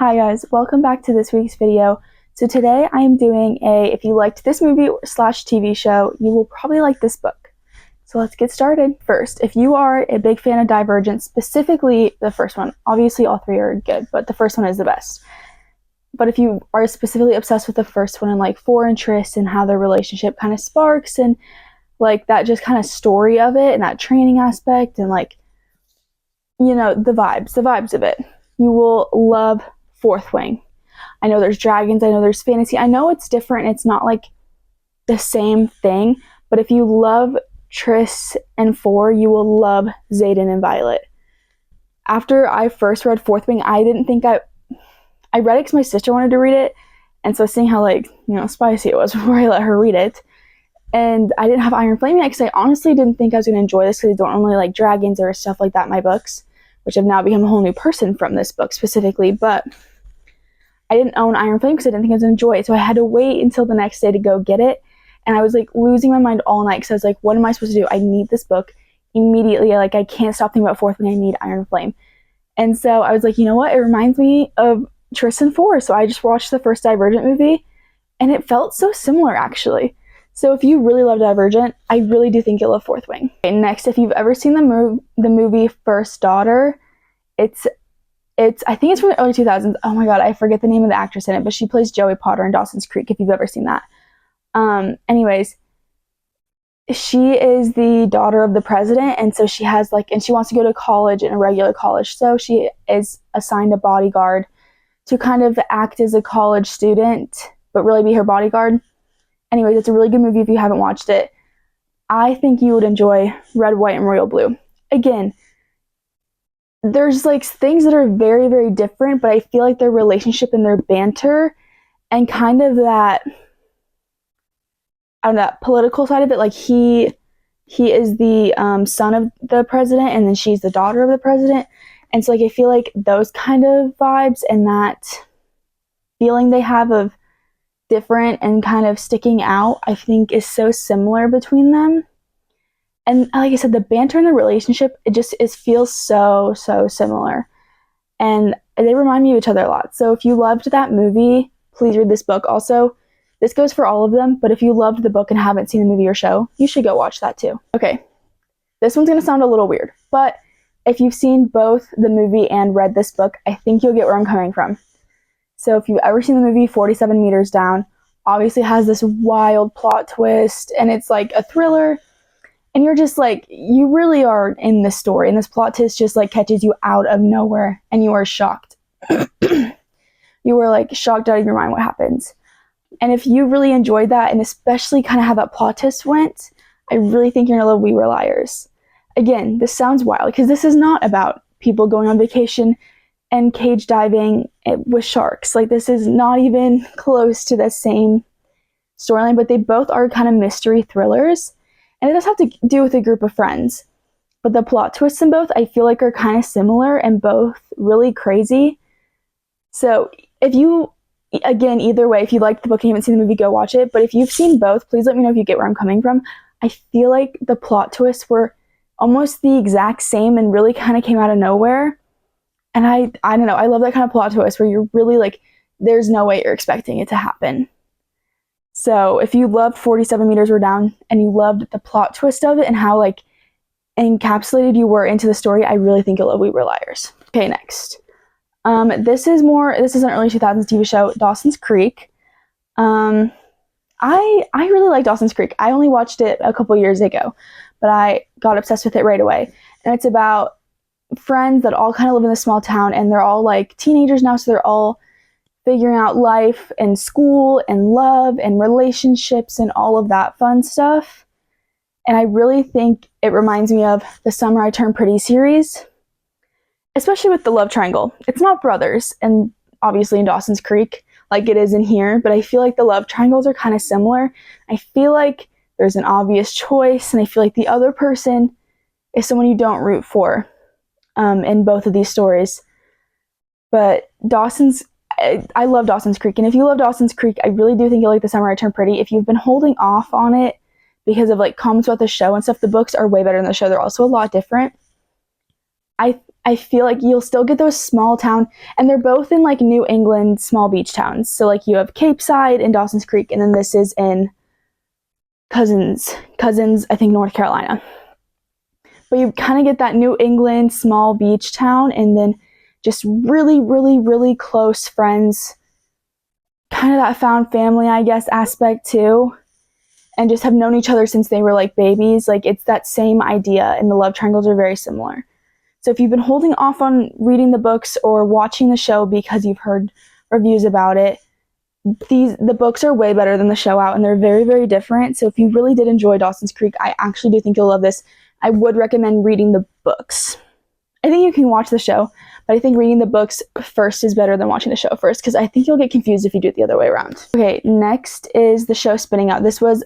Hi guys, welcome back to this week's video. So today I am doing if you liked this movie slash TV show, you will probably like this book. So let's get started. First, if you are a big fan of Divergent, specifically the first one, obviously all three are good, but the first one is the best. But if you are specifically obsessed with the first one and like four interests and how their relationship kind of sparks and like that just kind of story of it and that training aspect and like, you know, the vibes of it, you will love Fourth Wing. I know there's dragons, I know there's fantasy, I know it's different, it's not like the same thing, but if you love Triss and Four, you will love Xaden and Violet. After I first read Fourth Wing, I didn't think I read it because my sister wanted to read it, and so seeing how like, you know, spicy it was before I let her read it, and I didn't have Iron Flame yet because I honestly didn't think I was going to enjoy this because I don't normally like dragons or stuff like that in my books, which have now become a whole new person from this book specifically, but I didn't own Iron Flame because I didn't think I was going to enjoy it, so I had to wait until the next day to go get it, and I was like losing my mind all night because I was like, what am I supposed to do? I need this book immediately, like I can't stop thinking about Fourth Wing, I need Iron Flame. And so I was like, you know what, it reminds me of Triss and Four, so I just watched the first Divergent movie, and it felt so similar actually. So if you really love Divergent, I really do think you'll love Fourth Wing. Okay, next, if you've ever seen the movie First Daughter, it's I think it's from the early 2000s. Oh my god, I forget the name of the actress in it, but she plays Joey Potter in Dawson's Creek, if you've ever seen that. Anyways, she is the daughter of the president, and so she has like, and she wants to go to college, in a regular college, so she is assigned a bodyguard to kind of act as a college student, but really be her bodyguard. Anyways, it's a really good movie if you haven't watched it. I think you would enjoy Red, White, and Royal Blue. Again, there's like things that are very, very different, but I feel like their relationship and their banter and kind of that, I don't know, that political side of it, like he is the son of the president, and then she's the daughter of the president, and so like I feel like those kind of vibes and that feeling they have of different and kind of sticking out, I think is so similar between them. And like I said, the banter in the relationship, it feels so similar. And they remind me of each other a lot. So if you loved that movie, please read this book. Also, this goes for all of them, but if you loved the book and haven't seen the movie or show, you should go watch that too. Okay, this one's going to sound a little weird, but if you've seen both the movie and read this book, I think you'll get where I'm coming from. So if you've ever seen the movie 47 Meters Down, obviously has this wild plot twist, and it's like a thriller, and you're just like, you really are in this story, and this plot twist just like catches you out of nowhere, and you are shocked. You were like shocked out of your mind what happens. And if you really enjoyed that, and especially kind of how that plot twist went, I really think you're gonna love We Were Liars. Again, this sounds wild, because this is not about people going on vacation and cage diving with sharks. Like, this is not even close to the same storyline, but they both are kind of mystery thrillers. And it does have to do with a group of friends. But the plot twists in both, I feel like, are kind of similar and both really crazy. So if you, again, either way, if you liked the book and you haven't seen the movie, go watch it. But if you've seen both, please let me know if you get where I'm coming from. I feel like the plot twists were almost the exact same and really kind of came out of nowhere. And I don't know, I love that kind of plot twist where you're really like, there's no way you're expecting it to happen. So if you loved 47 Meters Were Down and you loved the plot twist of it and how like encapsulated you were into the story, I really think you'll love We Were Liars. Okay, next. This is an early 2000s TV show, Dawson's Creek. I really like Dawson's Creek. I only watched it a couple years ago, but I got obsessed with it right away. And it's about friends that all kind of live in this small town, and they're all like teenagers now, so they're all figuring out life and school and love and relationships and all of that fun stuff. And I really think it reminds me of the Summer I Turned Pretty series, especially with the love triangle. It's not brothers, and obviously in Dawson's Creek like it is in here, but I feel like the love triangles are kind of similar. I feel like there's an obvious choice, and I feel like the other person is someone you don't root for in both of these stories. But I love Dawson's Creek, and if you love Dawson's Creek, I really do think you'll like The Summer I Turned Pretty. If you've been holding off on it because of like comments about the show and stuff, the books are way better than the show. They're also a lot different. I feel like you'll still get those small town, and they're both in like New England small beach towns. So like you have Cape Side and Dawson's Creek, and then this is in Cousins, I think North Carolina. But you kind of get that New England small beach town, and then just really, really, really close friends. Kind of that found family, I guess, aspect too. And just have known each other since they were like babies. Like it's that same idea, and the love triangles are very similar. So if you've been holding off on reading the books or watching the show because you've heard reviews about it, the books are way better than the show out, and they're very, very different. So if you really did enjoy Dawson's Creek, I actually do think you'll love this. I would recommend reading the books. I think you can watch the show, but I think reading the books first is better than watching the show first, because I think you'll get confused if you do it the other way around. Okay, next is the show Spinning Out. This is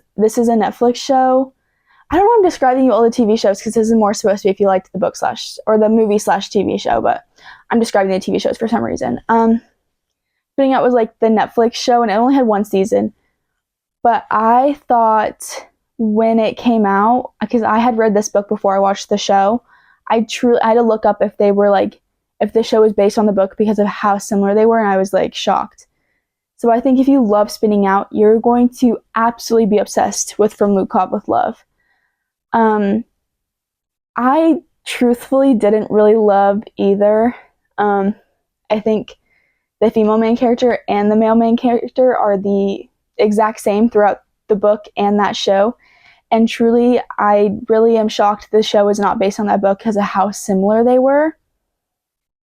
a Netflix show. I don't know if I'm describing you all the TV shows, because this is more supposed to be if you liked the book or the movie / TV show, but I'm describing the TV shows for some reason. Spinning Out was like the Netflix show, and it only had one season. But I thought when it came out, because I had read this book before I watched the show, I had to look up if they were like, if the show was based on the book because of how similar they were, and I was like shocked. So I think if you love Spinning Out, you're going to absolutely be obsessed with From Luke Cobb with Love. I truthfully didn't really love either. I think the female main character and the male main character are the exact same throughout the book and that show. And truly, I really am shocked the show is not based on that book because of how similar they were.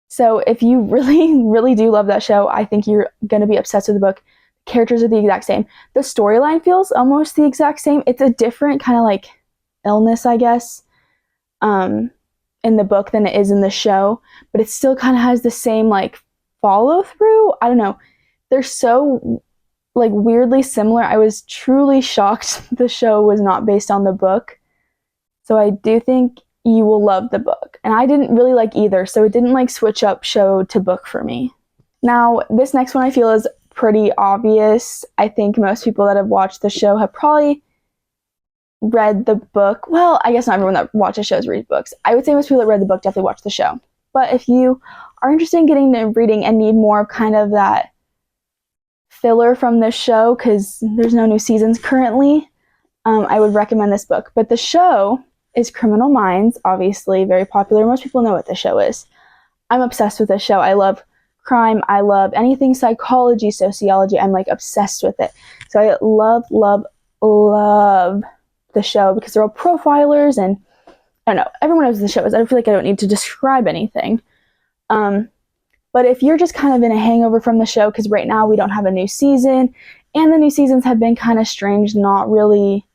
So if you really, really do love that show, I think you're going to be obsessed with the book. Characters are the exact same. The storyline feels almost the exact same. It's a different kind of like illness, I guess, in the book than it is in the show. But it still kind of has the same like follow through. I don't know. They're so like weirdly similar. I was truly shocked the show was not based on the book. So I do think you will love the book. And I didn't really like either, so it didn't like switch up show to book for me. Now, this next one I feel is pretty obvious. I think most people that have watched the show have probably read the book. Well, I guess not everyone that watches shows reads books. I would say most people that read the book definitely watch the show. But if you are interested in getting into reading and need more of kind of that filler from this show, because there's no new seasons currently, I would recommend this book. But the show is Criminal Minds, obviously very popular. Most people know what the show is. I'm obsessed with this show. I love crime. I love anything psychology, sociology. I'm like obsessed with it. So I love, love, love the show because they're all profilers, and I don't know, everyone knows what the show is. I feel like I don't need to describe anything. But if you're just kind of in a hangover from the show, because right now we don't have a new season, and the new seasons have been kind of strange, not really,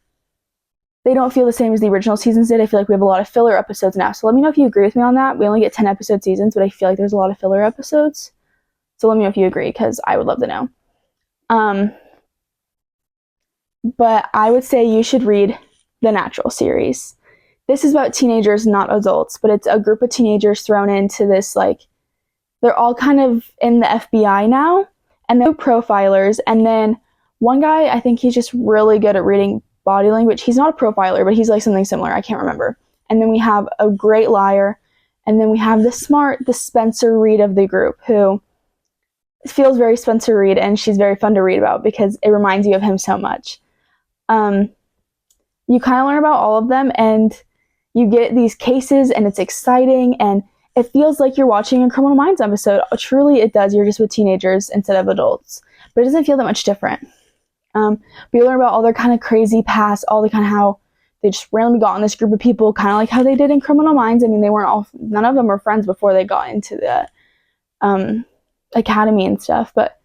they don't feel the same as the original seasons did. I feel like we have a lot of filler episodes now. So let me know if you agree with me on that. We only get 10 episode seasons, but I feel like there's a lot of filler episodes. So let me know if you agree, because I would love to know. But I would say you should read the Natural series. This is about teenagers, not adults, but it's a group of teenagers thrown into this, like, they're all kind of in the FBI now, and they're profilers. And then one guy, I think he's just really good at reading body language. He's not a profiler, but he's like something similar. I can't remember. And then we have a great liar. And then we have the Spencer Reed of the group, who feels very Spencer Reed, and she's very fun to read about because it reminds you of him so much. You kind of learn about all of them, and you get these cases, and it's exciting, and it feels like you're watching a Criminal Minds episode. Truly, it does. You're just with teenagers instead of adults. But it doesn't feel that much different. But you learn about all their kind of crazy past, all the kind of how they just randomly got in this group of people, kind of like how they did in Criminal Minds. I mean, none of them were friends before they got into the academy and stuff. But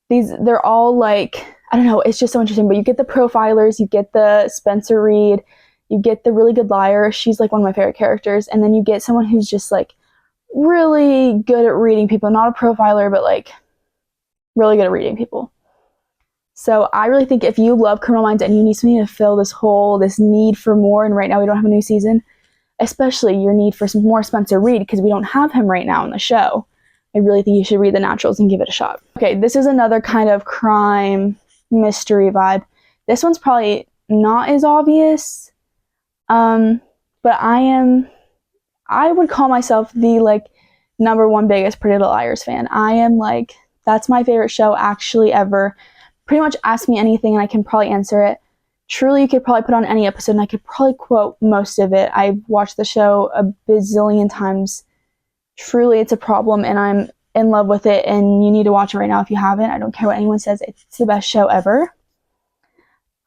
they're all like, I don't know, it's just so interesting. But you get the profilers, you get the Spencer Reed, you get the really good liar. She's like one of my favorite characters. And then you get someone who's just like really good at reading people, not a profiler, but like really good at reading people. So I really think if you love Criminal Minds and you need something to fill this need for more, and right now we don't have a new season, especially your need for some more Spencer Reed, because we don't have him right now in the show, I really think you should read The Naturals and give it a shot. Okay, this is another kind of crime mystery vibe. This one's probably not as obvious, but I am I would call myself the like number one biggest Pretty Little Liars fan. I am like, that's my favorite show actually ever. Pretty much ask me anything and I can probably answer it. Truly, you could probably put on any episode and I could probably quote most of it. I've watched the show a bazillion times. Truly, it's a problem and I'm in love with it, and you need to watch it right now if you haven't. I don't care what anyone says. It's the best show ever.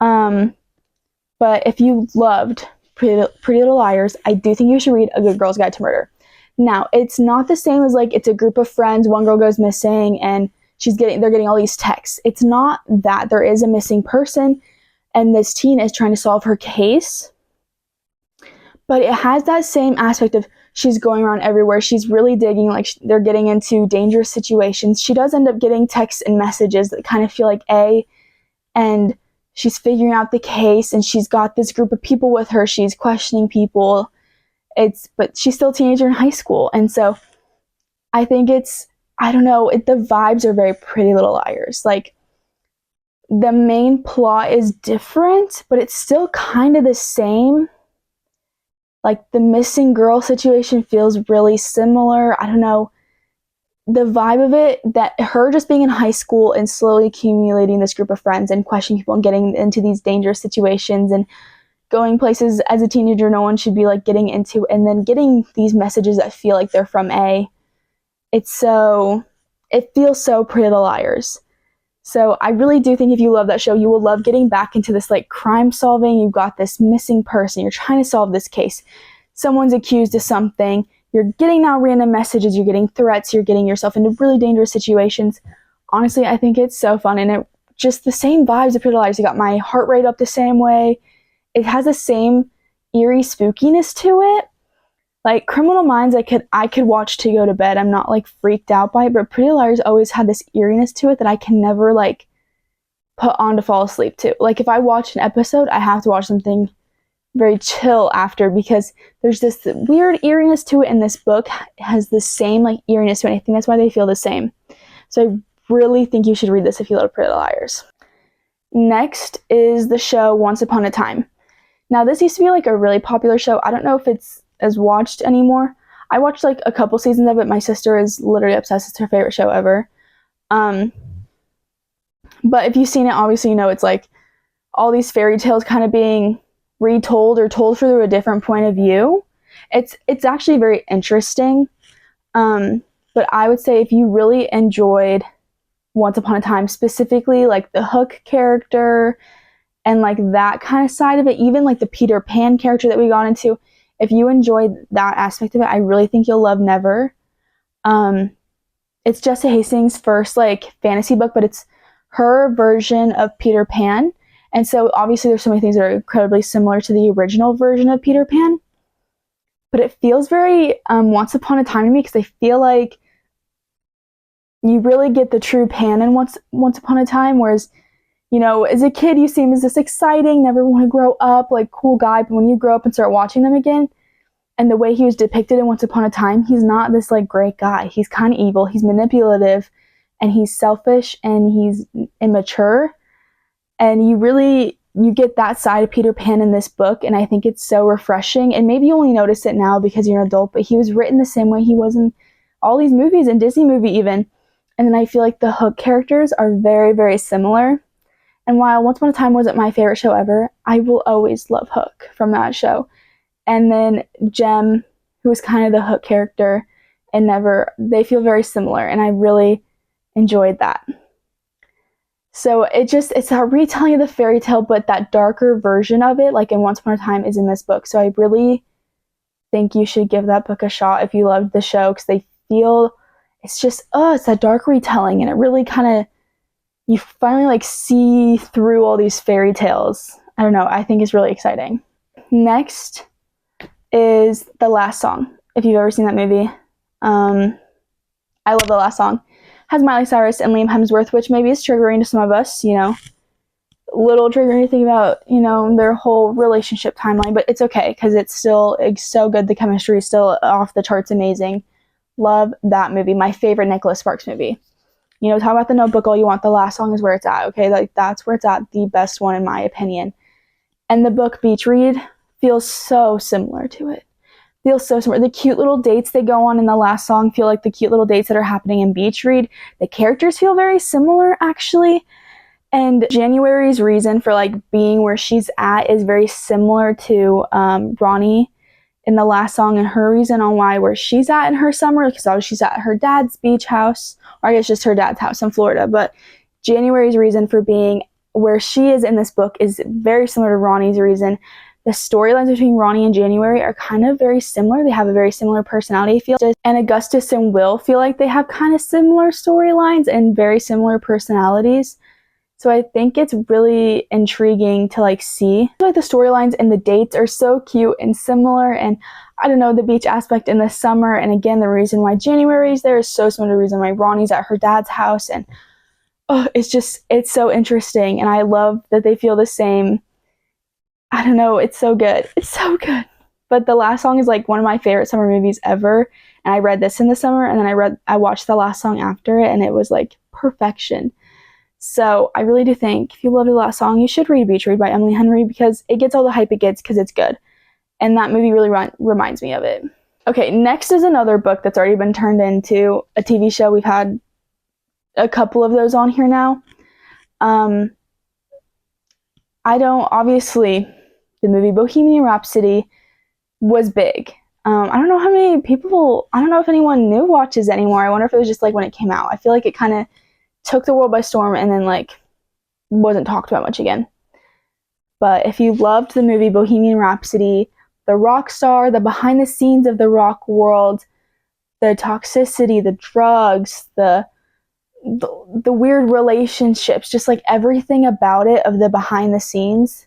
But if you loved Pretty Little Liars, I do think you should read A Good Girl's Guide to Murder. Now, it's not the same as like it's a group of friends, one girl goes missing and they're getting all these texts. It's not that. There is a missing person and this teen is trying to solve her case. But it has that same aspect of she's going around everywhere. She's really digging, like they're getting into dangerous situations. She does end up getting texts and messages that kind of feel like and she's figuring out the case, and she's got this group of people with her. She's questioning people. But she's still a teenager in high school. And so I think I don't know, the vibes are very Pretty Little Liars. Like, the main plot is different, but it's still kind of the same. Like, the missing girl situation feels really similar. I don't know. The vibe of it, that her just being in high school and slowly accumulating this group of friends and questioning people and getting into these dangerous situations and going places as a teenager no one should be like getting into, and then getting these messages that feel like they're from it feels so Pretty Little Liars. So I really do think if you love that show, you will love getting back into this like crime solving. You've got this missing person, you're trying to solve this case, someone's accused of something, you're getting now random messages, you're getting threats, you're getting yourself into really dangerous situations. Honestly, I think it's so fun, and it just the same vibes of Pretty Little Liars. You got my heart rate up the same way. It has the same eerie spookiness to it. Like Criminal Minds, I could watch to go to bed. I'm not like freaked out by it, but Pretty Little Liars always had this eeriness to it that I can never like put on to fall asleep to. Like if I watch an episode, I have to watch something very chill after, because there's this weird eeriness to it, and this book has the same like eeriness to it. I think that's why they feel the same. So I really think you should read this if you love Pretty Little Liars. Next is the show Once Upon a Time. Now, this used to be like a really popular show. I don't know if it's as watched anymore. I watched like a couple seasons of it. My sister is literally obsessed. It's her favorite show ever. But if you've seen it, obviously you know it's like all these fairy tales kind of being retold or told through a different point of view. It's actually very interesting. But I would say if you really enjoyed Once Upon a Time, specifically like the Hook character and like that kind of side of it, even like the Peter Pan character that we got into, if you enjoyed that aspect of it, I really think you'll love Never. It's Jessa Hastings' first like fantasy book, but it's her version of Peter Pan. And so obviously there's so many things that are incredibly similar to the original version of Peter Pan. But it feels very Once Upon a Time to me, because I feel like you really get the true Pan in Once Upon a Time, whereas, you know, as a kid, you see him as this exciting, never want to grow up, like cool guy. But when you grow up and start watching them again, and the way he was depicted in Once Upon a Time, he's not this like great guy. He's kind of evil. He's manipulative, and he's selfish, and he's immature. And you get that side of Peter Pan in this book, and I think it's so refreshing. And maybe you only notice it now because you're an adult, but he was written the same way he was in all these movies, and Disney movie even. And then I feel like the Hook characters are very, very similar. And while Once Upon a Time wasn't my favorite show ever, I will always love Hook from that show. And then Jem, who was kind of the Hook character, and Never, they feel very similar, and I really enjoyed that. So it's a retelling of the fairy tale, but that darker version of it, like in Once Upon a Time, is in this book. So I really think you should give that book a shot if you loved the show, because they feel, it's just, it's that dark retelling, and it really kind of, you finally like see through all these fairy tales. I don't know, I think it's really exciting. Next is The Last Song. If you've ever seen that movie, I love The Last Song. Has Miley Cyrus and Liam Hemsworth, which maybe is triggering to some of us, you know, little triggering to think about, you know, their whole relationship timeline, but it's okay, because it's so good. The chemistry is still off the charts amazing. Love that movie. My favorite Nicholas Sparks movie. You know, talk about The Notebook all you want. The Last Song is where it's at, okay? Like, that's where it's at, the best one in my opinion. And the book Beach Read feels so similar to it. feel so similar. The cute little dates they go on in the last song feel like the cute little dates that are happening in Beach Read. The characters feel very similar, actually. And January's reason for like being where she's at is very similar to Ronnie in the last song, and her reason on where she's at in her summer, because obviously she's at her dad's beach house, or I guess just her dad's house in Florida. But January's reason for being where she is in this book is very similar to Ronnie's reason. The storylines between Ronnie and January are kind of very similar. They have a very similar personality feel. And Augustus and Will feel like they have kind of similar storylines and very similar personalities. So I think it's really intriguing to like see. Like the storylines and the dates are so cute and similar, and I don't know, the beach aspect in the summer, and again the reason why January's there is so similar to the reason why Ronnie's at her dad's house, and it's so interesting, and I love that they feel the same. I don't know, it's so good. It's so good. But the last song is like one of my favorite summer movies ever, and I read this in the summer, and then I watched the last song after it, and it was like perfection. So I really do think if you love the last song, you should read Beach Read by Emily Henry, because it gets all the hype it gets because it's good. And that movie really reminds me of it. Okay, next is another book that's already been turned into a TV show. We've had a couple of those on here now. Obviously, the movie Bohemian Rhapsody was big. I don't know how many people, I don't know if anyone new watches anymore. I wonder if it was just like when it came out. I feel like it kind of took the world by storm and then like wasn't talked about much again. But if you loved the movie Bohemian Rhapsody, the rock star, the behind the scenes of the rock world, the toxicity, the drugs, the weird relationships, just like everything about it, of the behind the scenes,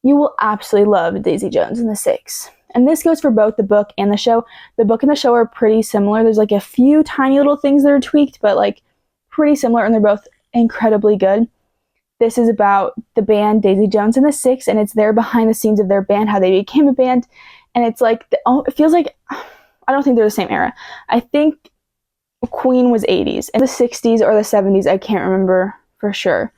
you will absolutely love Daisy Jones and the Six. And this goes for both the book and the show. The book and the show are pretty similar. There's like a few tiny little things that are tweaked, but like pretty similar, and they're both incredibly good. This is about the band Daisy Jones and the Six, and it's their behind the scenes of their band, how they became a band. And it's like, it feels like, I don't think they're the same era. I think Queen was 80s, and the 60s or the 70s, I can't remember for sure.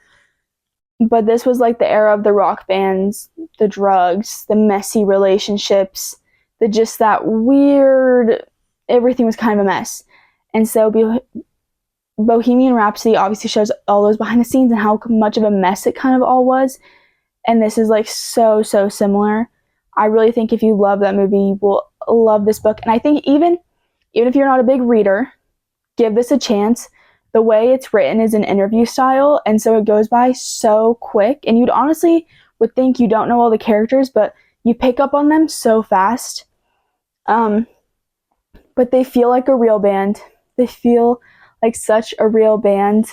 But this was like the era of the rock bands, the drugs, the messy relationships, that weird, everything was kind of a mess. And so Bohemian Rhapsody obviously shows all those behind the scenes and how much of a mess it kind of all was. And this is like so similar. I really think if you love that movie, you will love this book. And I think even if you're not a big reader, give this a chance. The way it's written is an interview style, and so it goes by so quick. And you'd honestly would think you don't know all the characters, but you pick up on them so fast. But they feel like a real band. They feel like such a real band.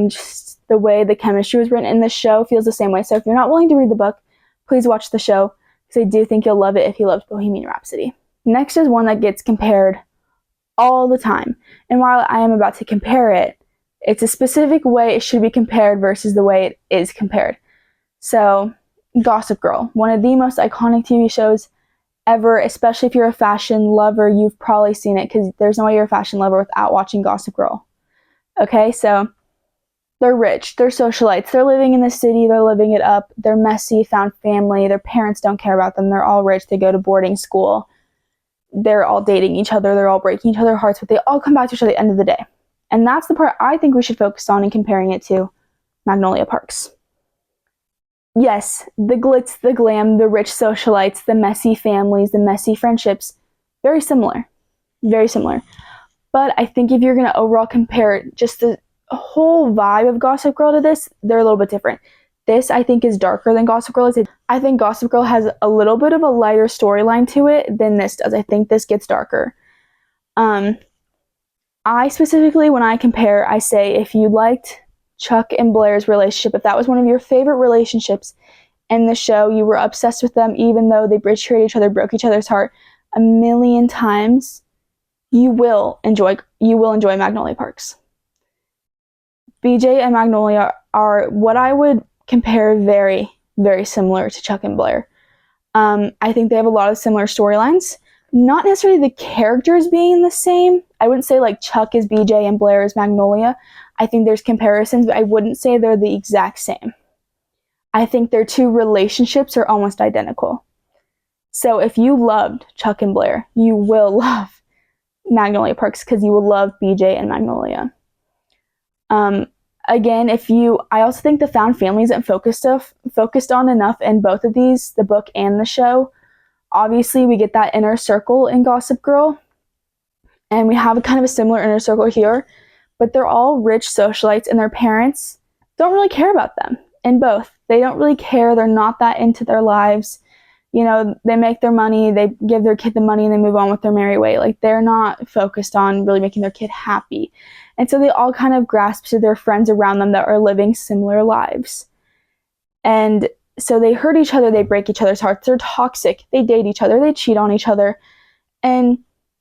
Just the way the chemistry was written in the show feels the same way. So if you're not willing to read the book, please watch the show, because I do think you'll love it if you loved Bohemian Rhapsody. Next is one that gets compared all the time. And while I am about to compare it, it's a specific way it should be compared versus the way it is compared. So, Gossip Girl, one of the most iconic TV shows ever, especially if you're a fashion lover. You've probably seen it, because there's no way you're a fashion lover without watching Gossip Girl. Okay, so they're rich, they're socialites, they're living in the city, they're living it up, they're messy, found family, their parents don't care about them, they're all rich, they go to boarding school, they're all dating each other, they're all breaking each other's hearts, but they all come back to each other at the end of the day. And that's the part I think we should focus on in comparing it to Magnolia Parks. Yes, the glitz, the glam, the rich socialites, the messy families, the messy friendships, very similar. Very similar. But I think if you're going to overall compare just the whole vibe of Gossip Girl to this, they're a little bit different. This, I think, is darker than Gossip Girl is. I think Gossip Girl has a little bit of a lighter storyline to it than this does. I think this gets darker. I specifically, when I compare, I say if you liked Chuck and Blair's relationship, if that was one of your favorite relationships in the show, you were obsessed with them even though they betrayed each other, broke each other's heart a million times, you will enjoy Magnolia Parks. BJ and Magnolia are what I would compare very, very similar to Chuck and Blair. I think they have a lot of similar storylines. Not necessarily the characters being the same. I wouldn't say like Chuck is BJ and Blair is Magnolia. I think there's comparisons, but I wouldn't say they're the exact same. I think their two relationships are almost identical. So if you loved Chuck and Blair, you will love Magnolia Parks because you will love BJ and Magnolia. Again, I also think the found family isn't focused on enough in both of these, the book and the show. Obviously, we get that inner circle in Gossip Girl, and we have kind of a similar inner circle here, but they're all rich socialites, and their parents don't really care about them in both. They don't really care. They're not that into their lives. You know, they make their money, they give their kid the money, and they move on with their merry way. Like, they're not focused on really making their kid happy. And so they all kind of grasp to their friends around them that are living similar lives. And so they hurt each other, they break each other's hearts, they're toxic, they date each other, they cheat on each other, and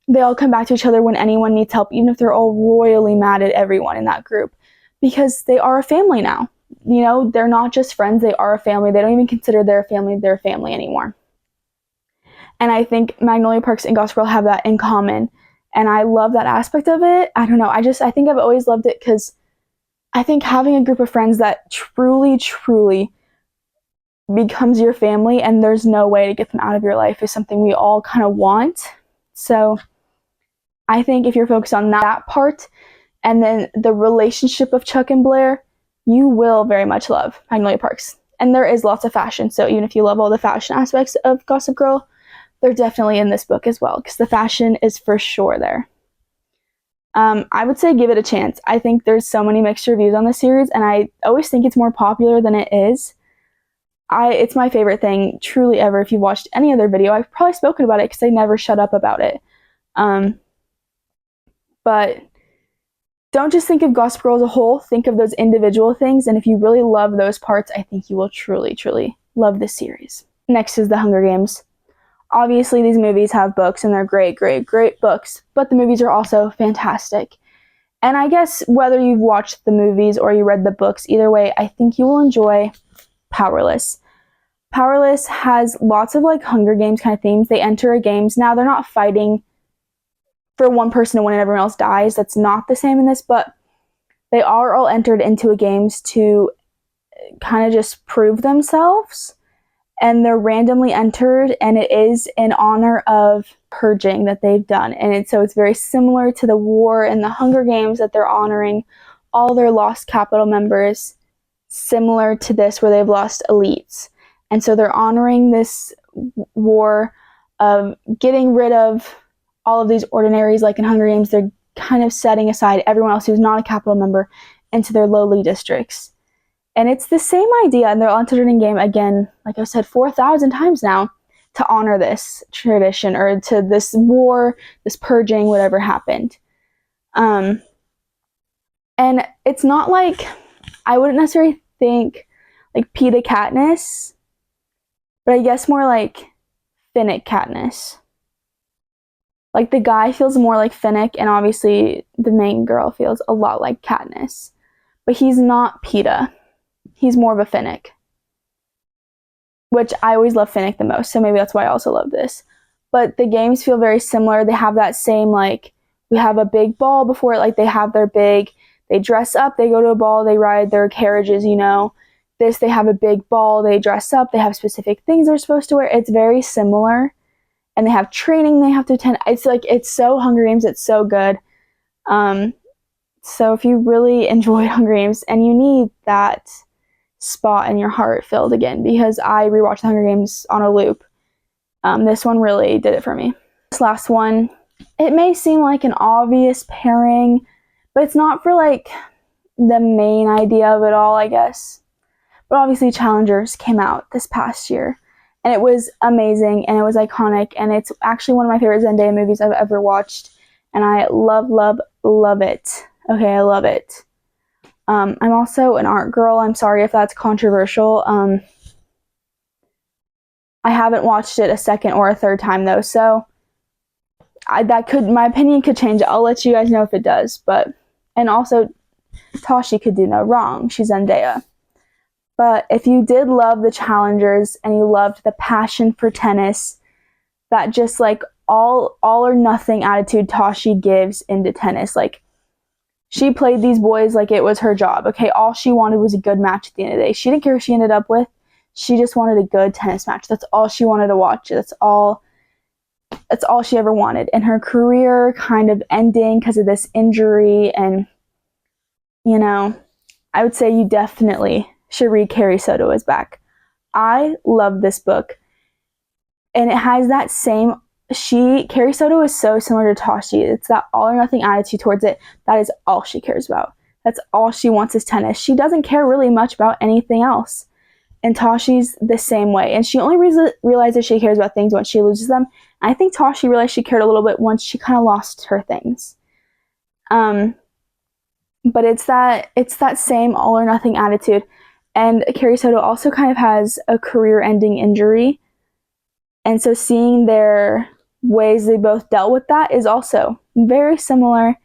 they all come back to each other when anyone needs help, even if they're all royally mad at everyone in that group, because they are a family now. You know, they're not just friends, they are a family. They don't even consider their family anymore. And I think Magnolia Parks and Gossip Girl have that in common. And I love that aspect of it. I don't know. I think I've always loved it because I think having a group of friends that truly, truly becomes your family and there's no way to get them out of your life is something we all kind of want. So I think if you're focused on that part and then the relationship of Chuck and Blair, you will very much love Magnolia Parks. And there is lots of fashion. So even if you love all the fashion aspects of Gossip Girl, they're definitely in this book as well, because the fashion is for sure there. I would say give it a chance. I think there's so many mixed reviews on the series, and I always think it's more popular than it is. It's my favorite thing, truly ever. If you've watched any other video, I've probably spoken about it because I never shut up about it. But don't just think of Gossip Girl as a whole. Think of those individual things, and if you really love those parts, I think you will truly, truly love this series. Next is The Hunger Games. Obviously, these movies have books, and they're great, great, great books, but the movies are also fantastic. And I guess whether you've watched the movies or you read the books, either way, I think you will enjoy Powerless. Powerless has lots of like Hunger Games kind of themes. They enter a games. Now, they're not fighting for one person to win and everyone else dies. That's not the same in this, but they are all entered into a games to kind of just prove themselves. And they're randomly entered, and it is in honor of purging that they've done. And so it's very similar to the war and the Hunger Games, that they're honoring all their lost Capitol members, similar to this where they've lost elites. And so they're honoring this war of getting rid of all of these ordinaries. Like in Hunger Games, they're kind of setting aside everyone else who's not a Capitol member into their lowly districts. And it's the same idea, and they're entered in game again, like I said, 4,000 times now, to honor this tradition or to this war, this purging, whatever happened. And it's not like, I wouldn't necessarily think like PETA Katniss, but I guess more like Finnick Katniss. Like the guy feels more like Finnick, and obviously the main girl feels a lot like Katniss. But he's not PETA. He's more of a Finnick, which I always love Finnick the most, so maybe that's why I also love this. But the games feel very similar. They have that same, like, we have a big ball before it, like they have their big, they dress up, they go to a ball, they ride their carriages, you know. This, they have a big ball, they dress up, they have specific things they're supposed to wear. It's very similar. And they have training they have to attend. It's like, it's so Hunger Games, it's so good. So if you really enjoyed Hunger Games and you need that spot in your heart filled again, because I rewatched the Hunger Games on a loop, this one really did it for me. This last one, it may seem like an obvious pairing, but it's not for like the main idea of it all, I guess. But obviously Challengers came out this past year, and it was amazing, and it was iconic, and it's actually one of my favorite Zendaya movies I've ever watched, and I love, love, love it. Okay, I love it. I'm also an art girl. I'm sorry if that's controversial. I haven't watched it a second or a third time though, so my opinion could change. I'll let you guys know if it does. And also, Tashi could do no wrong. She's Zendaya. But if you did love the Challengers and you loved the passion for tennis, that just like all or nothing attitude Tashi gives into tennis, like, she played these boys like it was her job, okay? All she wanted was a good match at the end of the day. She didn't care who she ended up with. She just wanted a good tennis match. That's all she wanted to watch. That's all she ever wanted. And her career kind of ending because of this injury, and you know, I would say you definitely should read Carrie Soto is Back. I love this book. And it has that same, Carrie Soto is so similar to Tashi. It's that all or nothing attitude towards it. That is all she cares about. That's all she wants is tennis. She doesn't care really much about anything else. And Tashi's the same way. And she only realizes she cares about things once she loses them. And I think Tashi realized she cared a little bit once she kind of lost her things. But it's that same all or nothing attitude. And Carrie Soto also kind of has a career-ending injury. And so seeing their ways they both dealt with that is also very similar.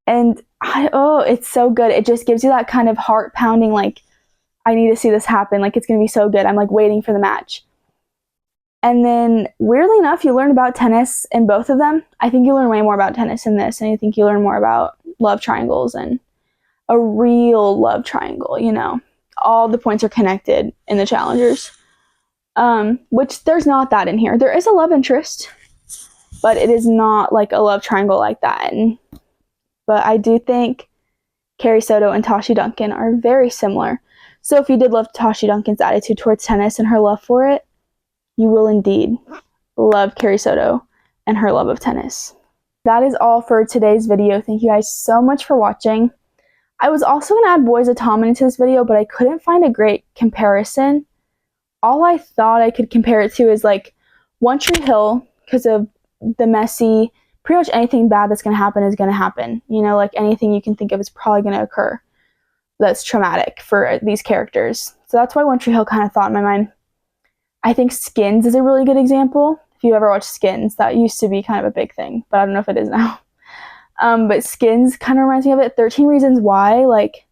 And it's so good. It just gives you that kind of heart-pounding, like, I need to see this happen. Like, it's going to be so good. I'm like waiting for the match. And then weirdly enough, you learn about tennis in both of them. I think you learn way more about tennis in this, and I think you learn more about love triangles and a real love triangle, you know. All the points are connected in the challengers. Which there's not that in here. There is a love interest, but it is not like a love triangle like that. But I do think Carrie Soto and Tashi Duncan are very similar. So if you did love Tashi Duncan's attitude towards tennis and her love for it, you will indeed love Carrie Soto and her love of tennis. That is all for today's video. Thank you guys so much for watching. I was also going to add Boys of Tommen into this video, but I couldn't find a great comparison. All I thought I could compare it to is like One Tree Hill, because of the messy, pretty much anything bad that's going to happen is going to happen. You know, like anything you can think of is probably going to occur that's traumatic for these characters. So that's why One Tree Hill kind of thought in my mind. I think Skins is a really good example. If you ever watched Skins, that used to be kind of a big thing, but I don't know if it is now. But Skins kind of reminds me of it. 13 Reasons Why, like,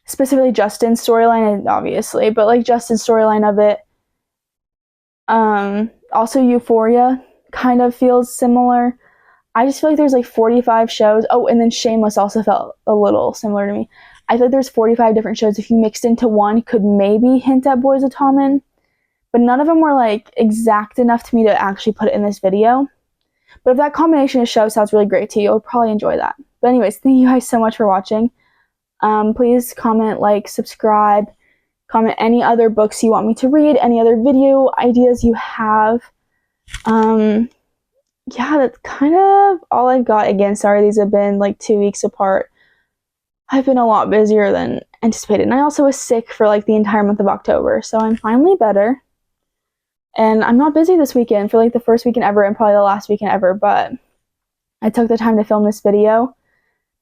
specifically Justin's storyline, obviously, but like Justin's storyline of it. Also Euphoria kind of feels similar. I just feel like there's like 45 shows. Oh, and then Shameless also felt a little similar to me. I feel like there's 45 different shows. If you mixed into one, could maybe hint at Boys of Tommen, but none of them were like exact enough to me to actually put it in this video. But if that combination of shows sounds really great to you, you'll probably enjoy that. But anyways, thank you guys so much for watching. Please comment, like, subscribe, comment any other books you want me to read, any other video ideas you have. Yeah, that's kind of all I've got. Again, sorry these have been like 2 weeks apart. I've been a lot busier than anticipated. And I also was sick for like the entire month of October, so I'm finally better. And I'm not busy this weekend for like the first weekend ever and probably the last weekend ever, but I took the time to film this video.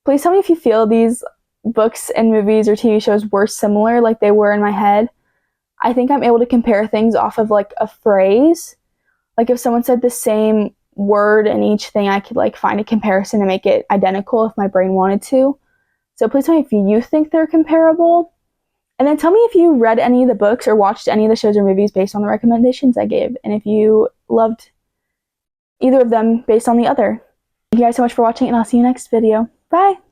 Please tell me if you feel these books and movies or TV shows were similar like they were in my head. I think I'm able to compare things off of like a phrase. Like if someone said the same word in each thing, I could like find a comparison to make it identical if my brain wanted to. So please tell me if you think they're comparable. And then tell me if you read any of the books or watched any of the shows or movies based on the recommendations I gave, and if you loved either of them based on the other. Thank you guys so much for watching, and I'll see you next video. Bye!